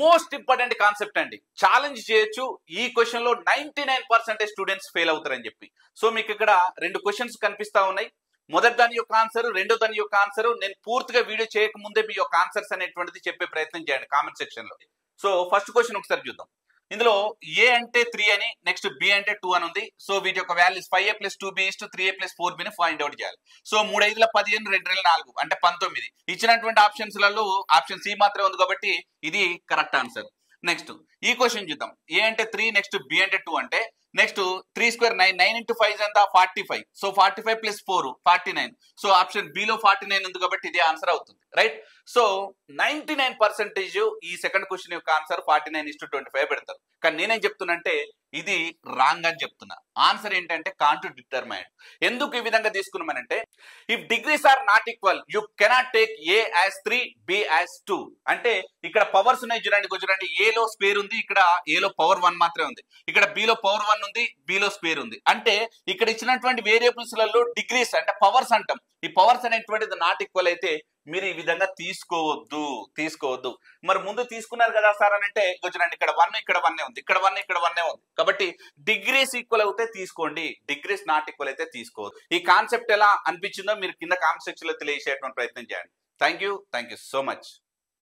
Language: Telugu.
మోస్ట్ ఇంపార్టెంట్ కాన్సెప్ట్ అండి. ఛాలెంజ్ చేయొచ్చు. ఈ క్వశ్చన్ లో 99% స్టూడెంట్స్ ఫెయిల్ అవుతారని చెప్పి. సో మీకు ఇక్కడ రెండు క్వశ్చన్స్ కనిపిస్తా ఉన్నాయి. మొదటి దాని యొక్క ఆన్సర్, రెండో దాని యొక్క ఆన్సర్. నేను పూర్తిగా వీడియో చేయక ముందే మీ యొక్క ఆన్సర్స్ అనేటువంటిది చెప్పే ప్రయత్నం చేయండి కామెంట్ సెక్షన్ లో. సో ఫస్ట్ క్వశ్చన్ ఒకసారి చూద్దాం. ఇందులో ఏ అంటే 3 అని, నెక్స్ట్ బి అంటే 2 అని ఉంది. సో వీటి యొక్క values 5a + 2b = 3a + 4b ని ఫైండ్ అవుట్ చేయాలి. సో 3 5 15, 2 2 4 అంటే 19. ఇచ్చినటువంటి ఆప్షన్స్ లలో ఆప్షన్ సి మాత్రమే ఉంది కాబట్టి ఇది కరెక్ట్ ఆన్సర్. నెక్స్ట్ ఈ క్వశ్చన్ చూద్దాం. ఏ అంటే 3, నెక్స్ట్ బి అంటే 2 అంటే నెక్స్ట్ 3 స్క్వేర్ 9, 9 × 5 ఎంత 45. సో 45 + 4 49. సో ఆప్షన్ బి లో 49 ఉంది కాబట్టి ఇది ఆన్సర్ అవుతుంది, రైట్. సో 99% ఈ సెకండ్ క్వశ్చన్ యొక్క ఆన్సర్ 49:25 పెడతారు. కానీ నేనేం చెప్తున్నా అంటే ఇది రాంగ్ అని చెప్తున్నా. ఆన్సర్ ఏంటంటే కాంట్ డిటర్మైన్డ్. ఎందుకు ఈ విధంగా తీసుకున్నామనంటే if degrees are not equal you cannot take A as 3, B as 2. అంటే ఇక్కడ పవర్స్ ఉన్నాయి చూడండి. ఏ లో స్క్వేర్ ఉంది, ఇక్కడ ఏ లో పవర్ 1 మాత్రమే ఉంది. ఇక్కడ బి లో పవర్ 1 ఉంది, బి లో స్క్వేర్ ఉంది. అంటే ఇక్కడ ఇచ్చినటువంటి వేరియబుల్స్ లలో డిగ్రీస్ అంటే పవర్స్ అంటాం. ఈ పవర్స్ అనేటువంటిది నాట్ ఈక్వల్ అయితే మీరు ఈ విధంగా తీసుకోవద్దు. మరి ముందు తీసుకున్నారు కదా సార్ అని అంటే చూడండి, ఇక్కడ 1 ఇక్కడ 1 ఉంది, ఇక్కడ 1 ఇక్కడ 1 ఉంది. కాబట్టి డిగ్రీస్ ఈక్వల్ అవుతే తీసుకోండి, డిగ్రీస్ నాట్ ఈక్వల్ అయితే తీసుకోవద్దు. ఈ కాన్సెప్ట్ ఎలా అనిపించిందో మీరు కింద కామెంట్ సెక్షన్ లో తెలియజేసేటువంటి ప్రయత్నం చేయండి. Thank you so much.